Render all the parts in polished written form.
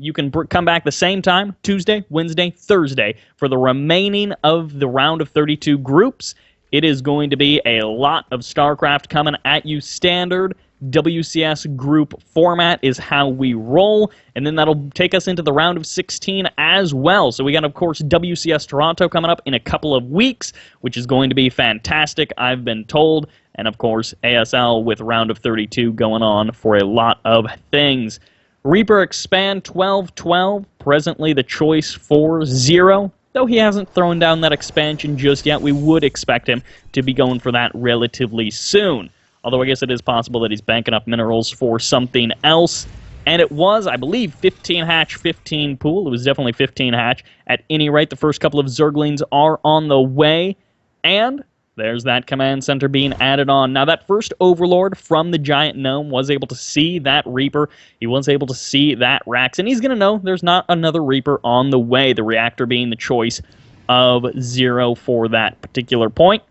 you can come back the same time, Tuesday, Wednesday, Thursday, for the remaining of the round of 32 groups. It is going to be a lot of StarCraft coming at you. Standard WCS group format is how we roll, and then that'll take us into the round of 16 as well. So we got, of course, WCS Toronto coming up in a couple of weeks, which is going to be fantastic, I've been told, and of course ASL with round of 32 going on for a lot of things. Reaper Expand 12-12, presently the choice for 0. Though he hasn't thrown down that expansion just yet, we would expect him to be going for that relatively soon. Although I guess it is possible that he's banking up minerals for something else. And it was, I believe, 15 hatch, 15 pool. It was definitely 15 hatch. At any rate, the first couple of Zerglings are on the way. And there's that command center being added on. Now, that first Overlord from the Giant Gnome was able to see that Reaper. He was able to see that Rax. And he's going to know there's not another Reaper on the way, the reactor being the choice of 0 for that particular point.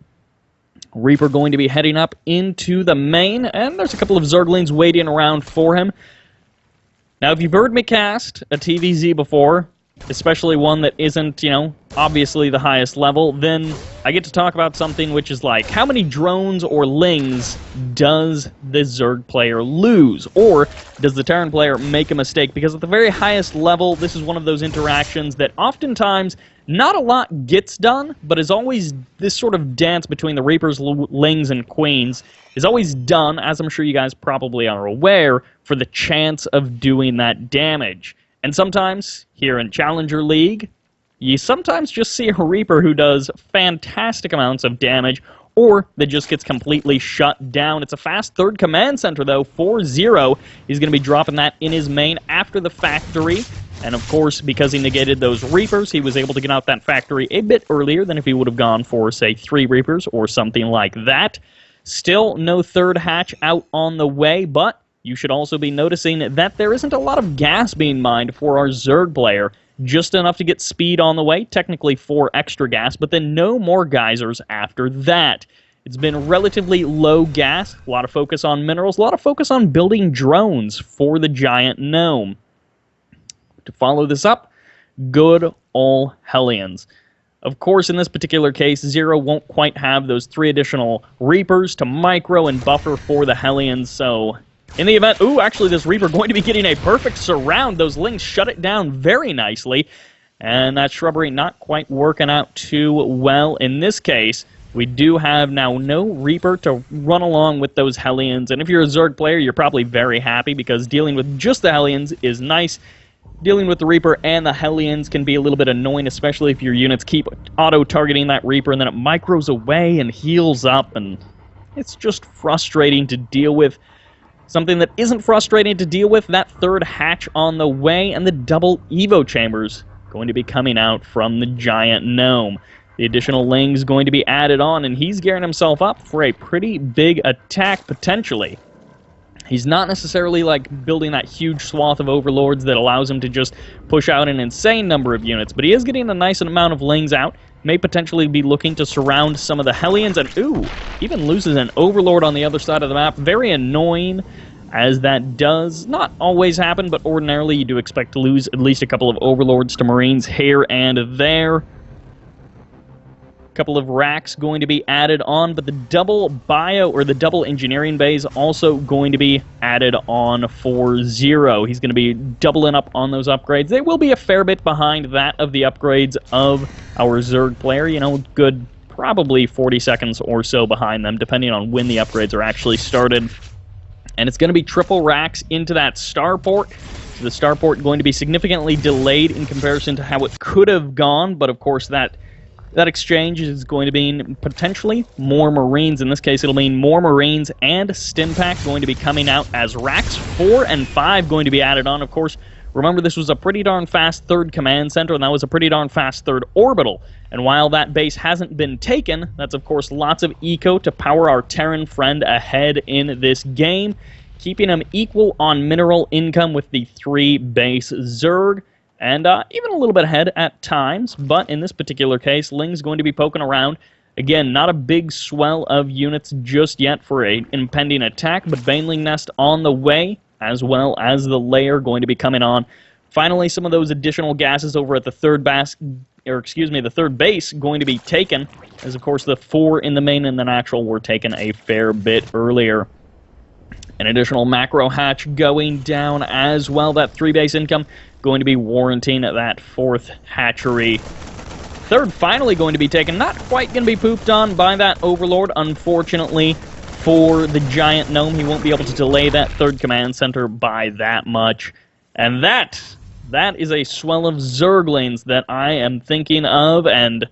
Reaper going to be heading up into the main, and there's a couple of Zerglings waiting around for him. Now, if you've heard me cast a TVZ before, especially one that isn't, obviously the highest level, then I get to talk about something which is like, how many drones or lings does the Zerg player lose? Or does the Terran player make a mistake? Because at the very highest level, this is one of those interactions that oftentimes not a lot gets done, but is always this sort of dance between the Reapers, Lings, and Queens is always done, as I'm sure you guys probably are aware, for the chance of doing that damage. And sometimes, here in Challenger League, you sometimes just see a Reaper who does fantastic amounts of damage, or that just gets completely shut down. It's a fast third command center, though, for 0. He's going to be dropping that in his main after the factory. And of course, because he negated those Reapers, he was able to get out that factory a bit earlier than if he would have gone for, say, 3 Reapers or something like that. Still no third hatch out on the way, but you should also be noticing that there isn't a lot of gas being mined for our Zerg player. Just enough to get speed on the way, technically 4 extra gas, but then no more geysers after that. It's been relatively low gas, a lot of focus on minerals, a lot of focus on building drones for the Giant Gnome. To follow this up, good ol' Hellions. Of course, in this particular case, 0 won't quite have those 3 additional Reapers to micro and buffer for the Hellions, so in the event, actually this Reaper going to be getting a perfect surround. Those Lings shut it down very nicely, and that shrubbery not quite working out too well. In this case, we do have now no Reaper to run along with those Hellions, and if you're a Zerg player, you're probably very happy because dealing with just the Hellions is nice. Dealing with the Reaper and the Hellions can be a little bit annoying, especially if your units keep auto-targeting that Reaper and then it micros away and heals up, and it's just frustrating to deal with. Something that isn't frustrating to deal with, that third hatch on the way, and the double Evo chambers going to be coming out from the Giant Gnome. The additional Ling's going to be added on, and he's gearing himself up for a pretty big attack, potentially. He's not necessarily like building that huge swath of Overlords that allows him to just push out an insane number of units, but he is getting a nice amount of Lings out. May potentially be looking to surround some of the Hellions, and even loses an Overlord on the other side of the map. Very annoying, as that does not always happen, but ordinarily you do expect to lose at least a couple of Overlords to Marines here and there. Couple of racks going to be added on, but the double bio or the double engineering bays also going to be added on for 0. He's going to be doubling up on those upgrades. They will be a fair bit behind that of the upgrades of our Zerg player, good probably 40 seconds or so behind them, depending on when the upgrades are actually started. And it's going to be triple racks into that starport. The starport going to be significantly delayed in comparison to how it could have gone, but of course that exchange is going to mean potentially more Marines. In this case, it'll mean more Marines and Stimpak going to be coming out as racks 4 and 5 going to be added on. Of course, remember this was a pretty darn fast third command center, and that was a pretty darn fast third orbital. And while that base hasn't been taken, that's of course lots of eco to power our Terran friend ahead in this game, keeping him equal on mineral income with the 3 base Zerg. And even a little bit ahead at times, but in this particular case, Ling's going to be poking around. Again, not a big swell of units just yet for an impending attack, but Baneling Nest on the way, as well as the Lair going to be coming on Finally, some of those additional gases over at the third base going to be taken, as of course the 4 in the main and the natural were taken a fair bit earlier. An additional macro hatch going down as well. That 3-base income going to be warranting that 4th hatchery. Third finally going to be taken. Not quite going to be pooped on by that Overlord, unfortunately. For the GiantGnome, he won't be able to delay that 3rd command center by that much. And that is a swell of Zerglings that I am thinking of, and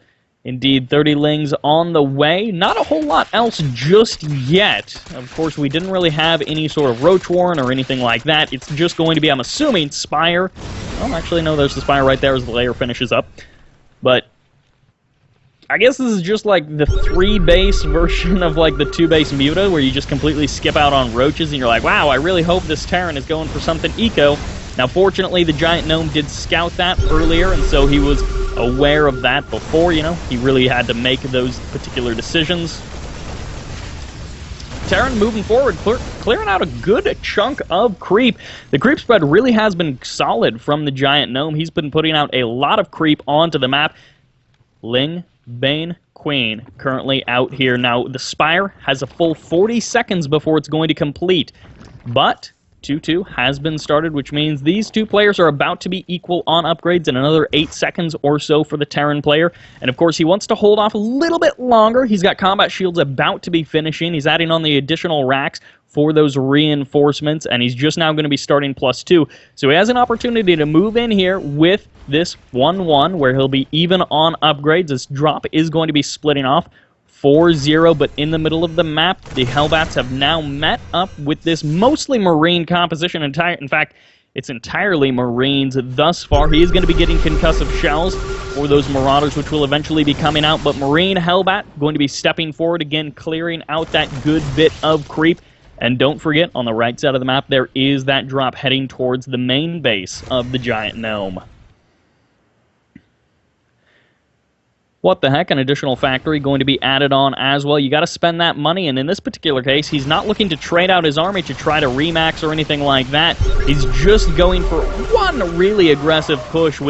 indeed 30 Lings on the way. Not a whole lot else just yet. Of course, we didn't really have any sort of Roach Warren or anything like that. It's just going to be, I'm assuming, Spire. Well, actually, no, there's the Spire right there as the layer finishes up. But I guess this is just like the 3-base version of like the 2-base Muta, where you just completely skip out on roaches and you're like, wow, I really hope this Terran is going for something eco. Now, fortunately, the GiantGnome did scout that earlier, and so he was aware of that before, you know. He really had to make those particular decisions. Terran moving forward, clearing out a good chunk of creep. The creep spread really has been solid from the GiantGnome. He's been putting out a lot of creep onto the map. Ling, Bane, Queen currently out here. Now, the Spire has a full 40 seconds before it's going to complete, but 2-2 has been started, which means these two players are about to be equal on upgrades in another 8 seconds or so for the Terran player. And of course, he wants to hold off a little bit longer. He's got combat shields about to be finishing. He's adding on the additional racks for those reinforcements, and he's just now going to be starting +2. So he has an opportunity to move in here with this 1-1, where he'll be even on upgrades. This drop is going to be splitting off 4-0, but in the middle of the map, the Hellbats have now met up with this mostly Marine composition. In fact, it's entirely Marines thus far. He is going to be getting concussive shells for those Marauders, which will eventually be coming out, but Marine Hellbat going to be stepping forward again, clearing out that good bit of creep. And don't forget, on the right side of the map, there is that drop heading towards the main base of the GiantGnome. What the heck, an additional factory going to be added on as well. You got to spend that money, and in this particular case, he's not looking to trade out his army to try to remax or anything like that. He's just going for one really aggressive push,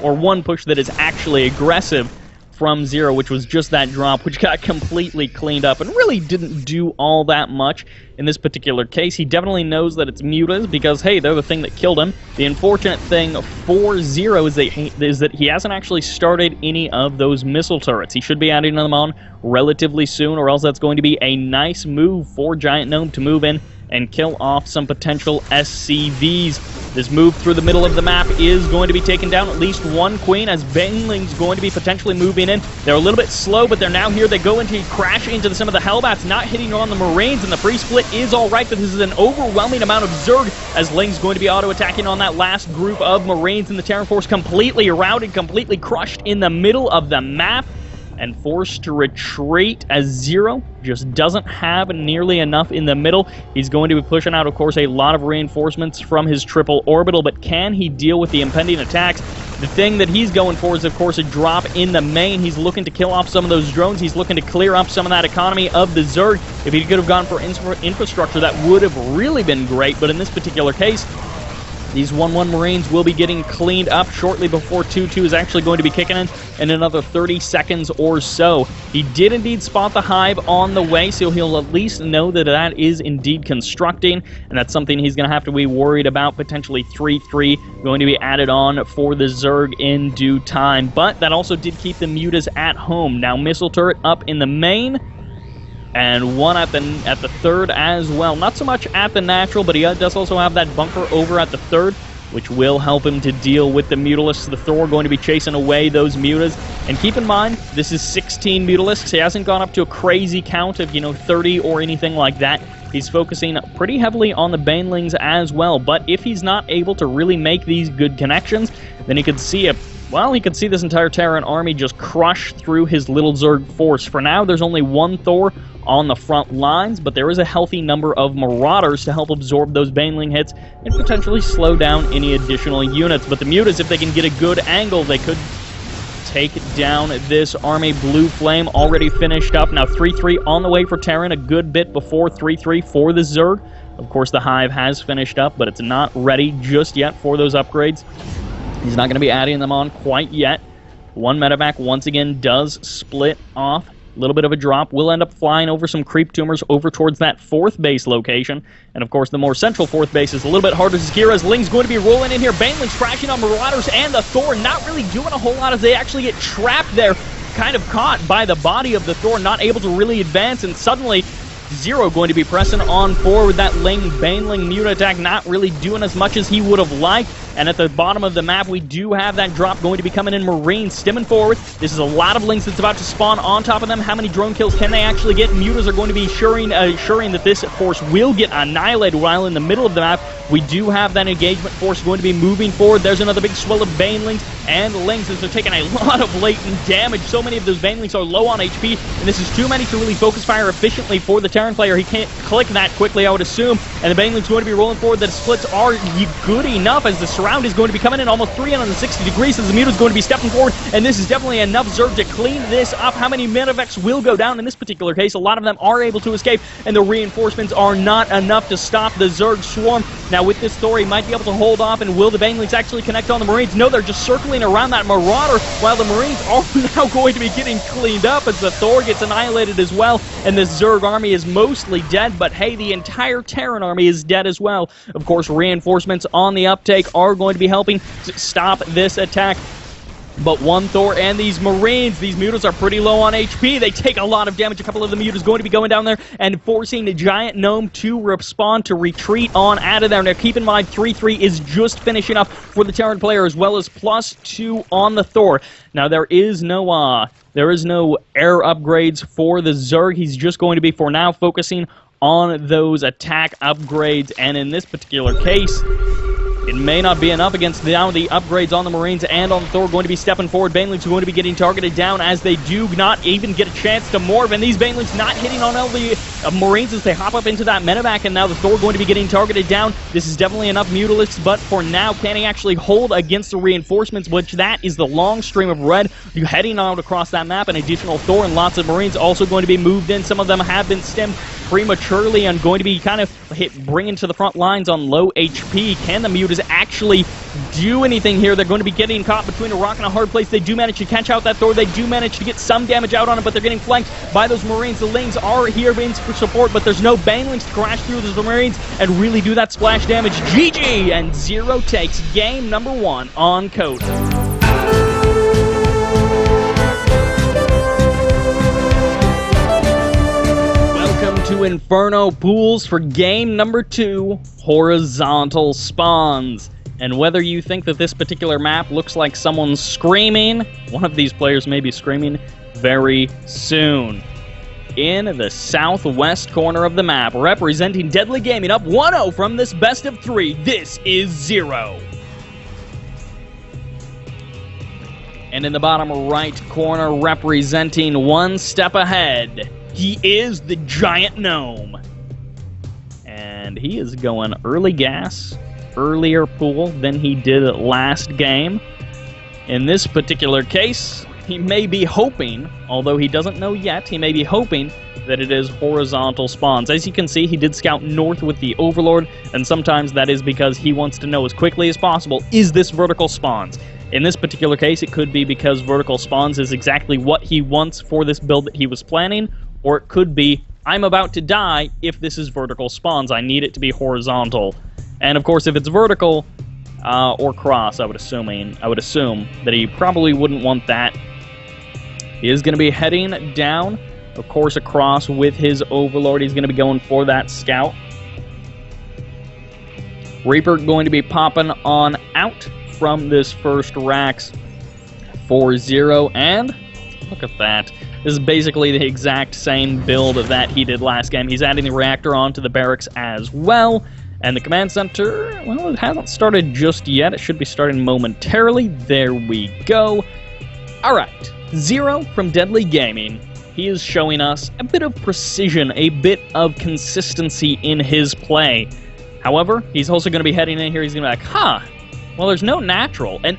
or one push that is actually aggressive from 0, which was just that drop, which got completely cleaned up and really didn't do all that much in this particular case. He definitely knows that it's mutas because, hey, they're the thing that killed him. The unfortunate thing for 0 is that he hasn't actually started any of those missile turrets. He should be adding them on relatively soon, or else that's going to be a nice move for GiantGnome to move in and kill off some potential SCVs. This move through the middle of the map is going to be taking down at least one Queen, as Baneling's going to be potentially moving in. They're a little bit slow, but they're now here. They go into crash into some of the Hellbats, not hitting on the Marines, and the free split is alright, but this is an overwhelming amount of Zerg, as Ling's going to be auto-attacking on that last group of Marines, and the Terran Force completely routed, completely crushed in the middle of the map, and forced to retreat, as 0 just doesn't have nearly enough in the middle. He's going to be pushing out, of course, a lot of reinforcements from his triple orbital, but can he deal with the impending attacks? The thing that he's going for is, of course, a drop in the main. He's looking to kill off some of those drones. He's looking to clear up some of that economy of the Zerg. If he could have gone for infrastructure, that would have really been great, but in this particular case, these 1-1 Marines will be getting cleaned up shortly before 2-2 is actually going to be kicking in another 30 seconds or so. He did indeed spot the hive on the way, so he'll at least know that that is indeed constructing, and that's something he's going to have to be worried about. Potentially 3-3 going to be added on for the Zerg in due time, but that also did keep the mutas at home. Now missile turret up in the main, and one at the third as well. Not so much at the natural, but he does also have that bunker over at the third, which will help him to deal with the Mutalisks. The Thor going to be chasing away those mutas. And keep in mind, this is 16 Mutalisks. He hasn't gone up to a crazy count of, 30 or anything like that. He's focusing pretty heavily on the Banelings as well. But if he's not able to really make these good connections, then he could see he could see this entire Terran army just crush through his little Zerg force. For now, there's only one Thor on the front lines, but there is a healthy number of Marauders to help absorb those Baneling hits and potentially slow down any additional units. But the Mutas, if they can get a good angle, they could take down this army. Blue Flame already finished up. Now 3-3 on the way for Terran, a good bit before 3-3 for the Zerg. Of course, the Hive has finished up, but it's not ready just yet for those upgrades. He's not going to be adding them on quite yet. One medevac, once again, does split off. A little bit of a drop. We'll end up flying over some creep tumors over towards that 4th base location. And, of course, the more central 4th base is a little bit harder to secure as Ling's going to be rolling in here. Banelings crashing on Marauders and the Thor, not really doing a whole lot as they actually get trapped there. Kind of caught by the body of the Thor, not able to really advance, and suddenly Zero going to be pressing on forward with that Ling Baneling Mute attack, not really doing as much as he would have liked. And at the bottom of the map, we do have that drop going to be coming in. Marines stimming forward. This is a lot of Lings that's about to spawn on top of them. How many drone kills can they actually get? Mutas are going to be assuring that this force will get annihilated while in the middle of the map. We do have that engagement force going to be moving forward. There's another big swell of Banelings and Lings as they're taking a lot of latent damage. So many of those Banelings are low on HP, and this is too many to really focus fire efficiently for the Terran player. He can't click that quickly, I would assume, and the Banelings going to be rolling forward. The splits are good enough as the surround is going to be coming in almost 360 degrees as the Mute is going to be stepping forward, and this is definitely enough Zerg to clean this up. How many Medevacs will go down in this particular case? A lot of them are able to escape, and the reinforcements are not enough to stop the Zerg swarm. Now with this Thor, he might be able to hold off, and will the Banelings actually connect on the Marines? No, they're just circling around that Marauder, while the Marines are now going to be getting cleaned up as the Thor gets annihilated as well, and this Zerg army is mostly dead, but hey, the entire Terran army is dead as well. Of course, reinforcements on the uptake are going to be helping to stop this attack. But one Thor and these Marines, these Mutas are pretty low on HP. They take a lot of damage. A couple of the Mutas going to be going down there and forcing the GiantGnome to respawn, to retreat on out of there. Now keep in mind, 3-3 is just finishing up for the Terran player, as well as +2 on the Thor. Now there is no air upgrades for the Zerg. He's just going to be, for now, focusing on those attack upgrades. And in this particular case, it may not be enough against the upgrades on the Marines and on the Thor. Going to be stepping forward. Banelings are going to be getting targeted down as they do not even get a chance to morph. And these Banelings not hitting on all the Marines as they hop up into that medevac. And now the Thor going to be getting targeted down. This is definitely enough Mutalisks, but for now, can he actually hold against the reinforcements, which that is the long stream of red heading out across that map. An additional Thor and lots of Marines also going to be moved in. Some of them have been stemmed prematurely and going to be kind of bringing to the front lines on low HP. Can the Mutas actually do anything here? They're going to be getting caught between a rock and a hard place. They do manage to catch out that Thor. They do manage to get some damage out on it, but they're getting flanked by those Marines. The Lings are here in for support, but there's no Banelings to crash through those Marines and really do that splash damage. GG! And Zero takes game number 1 on Code. To Inferno Pools for game number 2, Horizontal Spawns. And whether you think that this particular map looks like someone's screaming, one of these players may be screaming very soon. In the southwest corner of the map, representing Deadly Gaming, up 1-0 from this best of 3, this is Zero. And in the bottom right corner, representing one step ahead, he is the GiantGnome. And he is going early gas, earlier pool than he did last game. In this particular case, he may be hoping, although he doesn't know yet, he may be hoping that it is horizontal spawns. As you can see, he did scout north with the Overlord, and sometimes that is because he wants to know as quickly as possible, is this vertical spawns? In this particular case, it could be because vertical spawns is exactly what he wants for this build that he was planning, or it could be, I'm about to die if this is vertical spawns. I need it to be horizontal. And of course, if it's vertical or cross, I would assume that he probably wouldn't want that. He is going to be heading down, of course, across with his Overlord. He's going to be going for that scout. Reaper going to be popping on out from this first Rax for Zero, and look at that. This is basically the exact same build that he did last game. He's adding the reactor onto the barracks as well. And the command center, well, it hasn't started just yet. It should be starting momentarily. There we go. All right, Zero from Deadly Gaming. He is showing us a bit of precision, a bit of consistency in his play. However, he's also going to be heading in here. He's going to be like, well, there's no natural. And,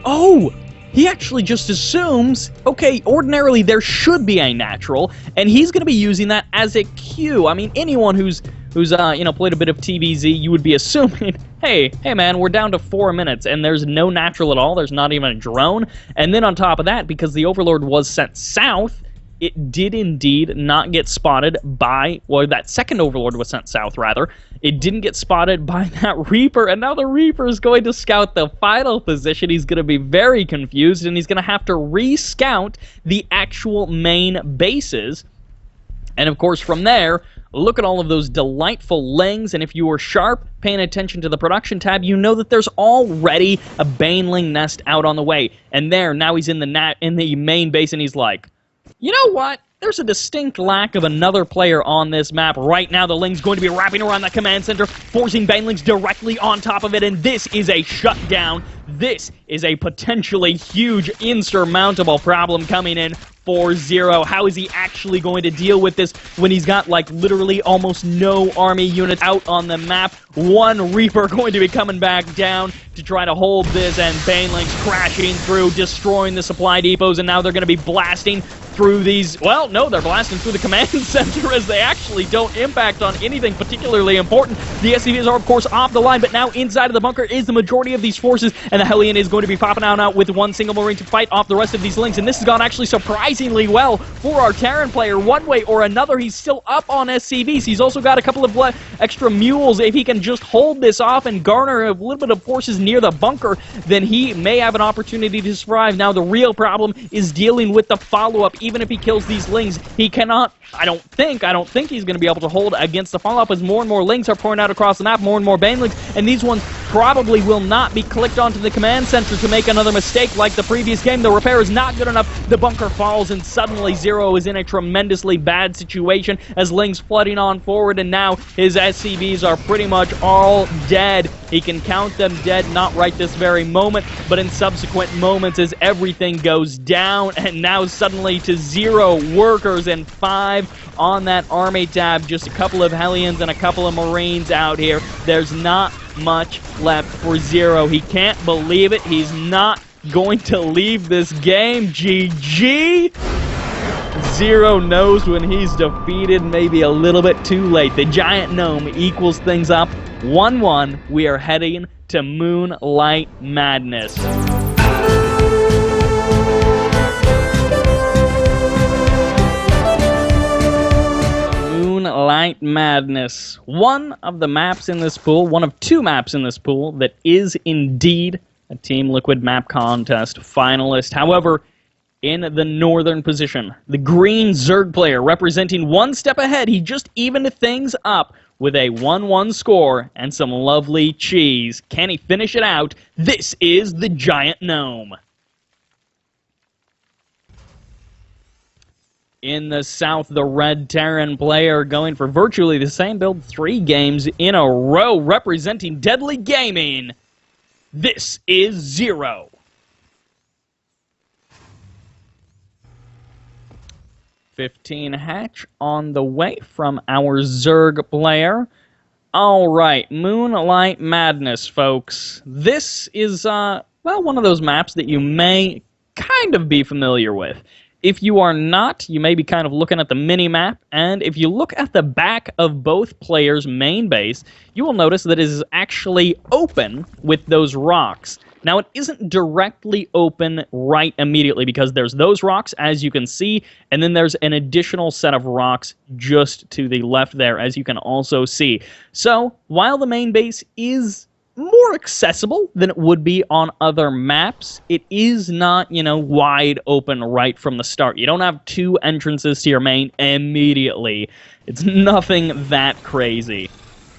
he actually just assumes, okay, ordinarily there should be a natural, and he's going to be using that as a cue. I mean, anyone who's who's, played a bit of TBZ, you would be assuming, hey man, we're down to 4 minutes, and there's no natural at all, there's not even a drone, and then on top of that, because the Overlord was sent south, it did indeed not get spotted by, well, that second Overlord was sent south, rather. It didn't get spotted by that Reaper, and now the Reaper is going to scout the final position. He's going to be very confused, and he's going to have to re-scout the actual main bases. And of course, from there, look at all of those delightful lings, and if you were sharp, paying attention to the production tab, you know that there's already a Baneling nest out on the way. And there, now he's in the main base, and he's like, you know what? There's a distinct lack of another player on this map. Right now, the Ling's going to be wrapping around that command center, forcing Banelings directly on top of it, and this is a shutdown. This is a potentially huge, insurmountable problem coming in for Zero. How is he actually going to deal with this when he's got, like, literally almost no army units out on the map? One Reaper going to be coming back down to try to hold this, and Banelings crashing through, destroying the supply depots, and now they're going to be blasting through these, well, no, they're blasting through the command center as they actually don't impact on anything particularly important. The SCVs are, of course, off the line, but now inside of the bunker is the majority of these forces, and the Hellion is going to be popping out with one single Marine to fight off the rest of these Lings, and this has gone actually surprisingly well for our Terran player. One way or another, he's still up on SCVs. He's also got a couple of extra mules. If he can just hold this off and garner a little bit of forces near the bunker, then he may have an opportunity to survive. Now, the real problem is dealing with the follow-up. Even if he kills these Lings, he cannot, I don't think he's going to be able to hold against the follow-up as more and more Lings are pouring out across the map, more and more Banelings, and these ones probably will not be clicked onto the command center to make another mistake like the previous game. The repair is not good enough. The bunker falls, and suddenly Zero is in a tremendously bad situation as Ling's flooding on forward, and now his SCVs are pretty much all dead. He can count them dead, not right this very moment, but in subsequent moments as everything goes down, and now suddenly to 0 workers and 5 on that army tab. Just a couple of Hellions and a couple of Marines out here. There's not much left for Zero. He can't believe it. He's not going to leave this game. GG! Zero knows when he's defeated, maybe a little bit too late. The Giant Gnome equals things up 1-1. We are heading to Moonlight Madness. Moonlight Madness. One of the maps in this pool, one of 2 maps in this pool, that is indeed a Team Liquid map contest finalist. However, in the northern position, the green Zerg player representing one step ahead. He just evened things up with a 1-1 score and some lovely cheese. Can he finish it out? This is the Giant Gnome. In the south, the red Terran player going for virtually the same build 3 games in a row, representing Deadly Gaming. This is Zero. 15 hatch on the way from our Zerg player. Alright, Moonlight Madness, folks. This is, well, one of those maps that you may kind of be familiar with. If you are not, you may be kind of looking at the mini-map, and if you look at the back of both players' main base, you will notice that it is actually open with those rocks. Now, it isn't directly open right immediately because there's those rocks, as you can see, and then there's an additional set of rocks just to the left there, as you can also see. So, while the main base is more accessible than it would be on other maps, it is not, wide open right from the start. You don't have 2 entrances to your main immediately. It's nothing that crazy.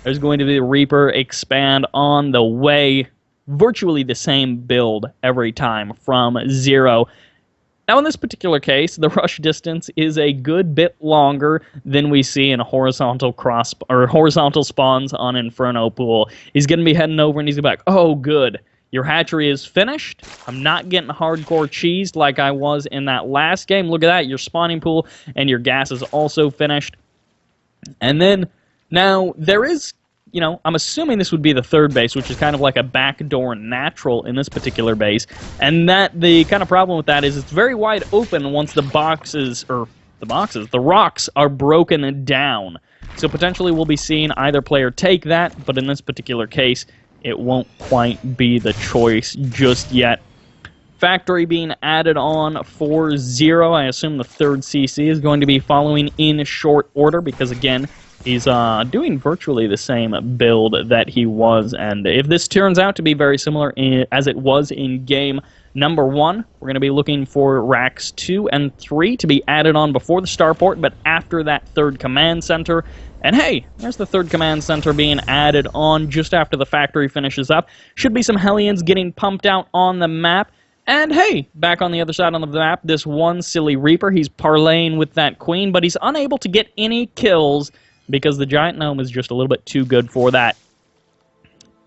There's going to be the Reaper expand on the way. Virtually the same build every time from Zero. Now, in this particular case, the rush distance is a good bit longer than we see in horizontal spawns on Inferno Pool. He's going to be heading over and he's going to be like, oh, good. Your hatchery is finished. I'm not getting hardcore cheesed like I was in that last game. Look at that. Your spawning pool and your gas is also finished. And then, now, there is, I'm assuming this would be the 3rd base, which is kind of like a backdoor natural in this particular base. And that the kind of problem with that is it's very wide open once the rocks are broken down. So potentially we'll be seeing either player take that, but in this particular case, it won't quite be the choice just yet. Factory being added on for 0. I assume the third CC is going to be following in short order because, again, he's doing virtually the same build that he was. And if this turns out to be very similar as it was in game number 1, we're going to be looking for racks 2 and 3 to be added on before the starport, but after that third command center. And hey, there's the third command center being added on just after the factory finishes up. Should be some Hellions getting pumped out on the map. And hey, back on the other side on the map, this one silly Reaper, he's parlaying with that Queen, but he's unable to get any kills because the Giant Gnome is just a little bit too good for that.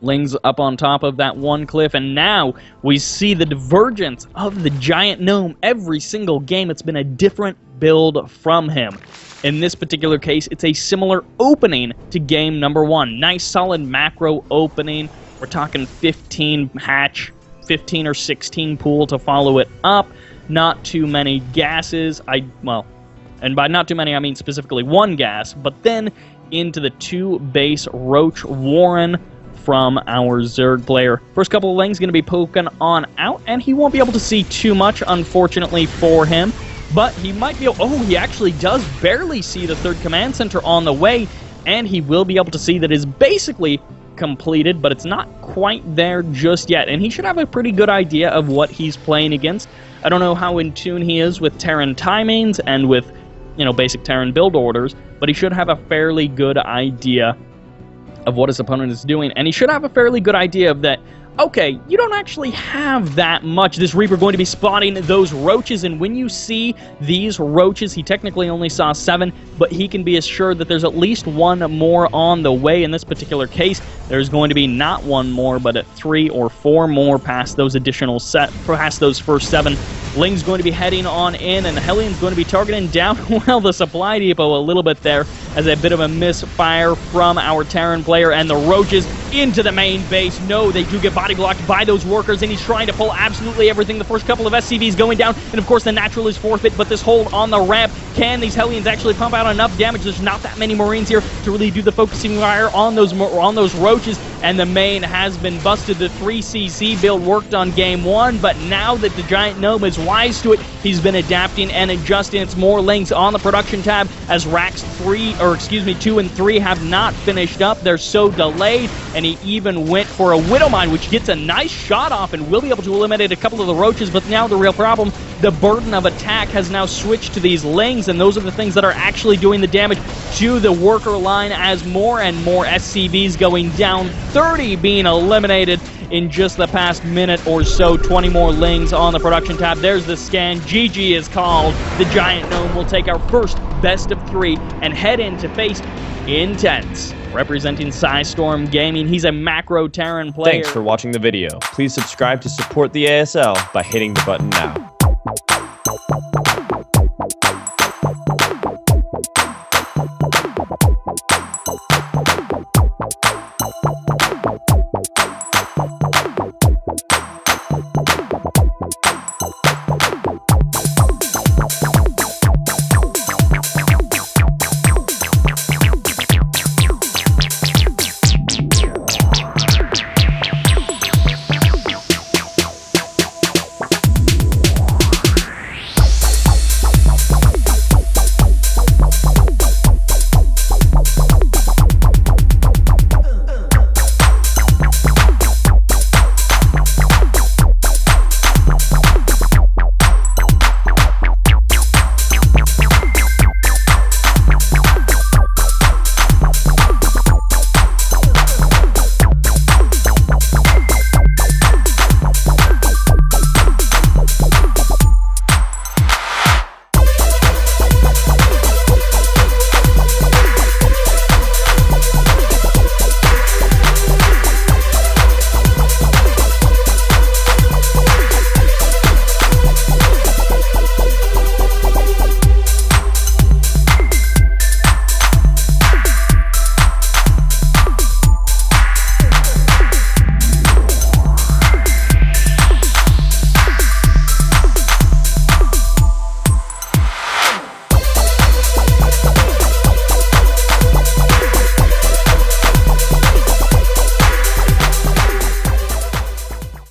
Ling's up on top of that one cliff, and now we see the divergence of the Giant Gnome. Every single game, it's been a different build from him. In this particular case, it's a similar opening to game number 1. Nice, solid macro opening. We're talking 15 hatch, 15 or 16 pool to follow it up. Not too many gases. And by not too many, I mean specifically 1 gas. But then into the 2 base Roach Warren from our Zerg player. First couple of lanes going to be poking on out, and he won't be able to see too much, unfortunately for him. But he might be able... Oh, he actually does barely see the third command center on the way, and he will be able to see that is basically completed, but it's not quite there just yet. And he should have a pretty good idea of what he's playing against. I don't know how in tune he is with Terran timings and with, you know, basic Terran build orders, but he should have a fairly good idea of what his opponent is doing, and he should have a fairly good idea of that. Okay, you don't actually have that much. This Reaper going to be spotting those roaches, and when you see these roaches, he technically only saw 7, but he can be assured that there's at least 1 more on the way. In this particular case, there's going to be not 1 more, but 3 or 4 more past those additional past those first 7. Ling's going to be heading on in, and Hellion's going to be targeting down, well, the supply depot a little bit there as a bit of a misfire from our Terran player, and the roaches into the main base. No, they do get body blocked by those workers, and he's trying to pull absolutely everything. The first couple of SCVs going down, and of course the natural is forfeit, but this hold on the ramp, can these Hellions actually pump out enough damage? There's not that many Marines here to really do the focusing fire on those roaches, and the main has been busted. The 3CC build worked on game 1, but now that the Giant Gnome is wise to it, he's been adapting and adjusting. It's more links on the production tab as racks 2 and 3 have not finished up. They're so delayed, and he even went for a Widow Mine, which gets a nice shot off and will be able to eliminate a couple of the roaches. But now the real problem, the burden of attack has now switched to these lings, and those are the things that are actually doing the damage to the worker line as more and more SCVs going down. 30 being eliminated in just the past minute or so. 20 more lings on the production tab. There's the scan. GG is called. The Giant Gnome will take our first best of 3 and head in to face Intense. Representing Psystorm Gaming, he's a macro Terran player. Thanks for watching the video. Please subscribe to support the ASL by hitting the button now.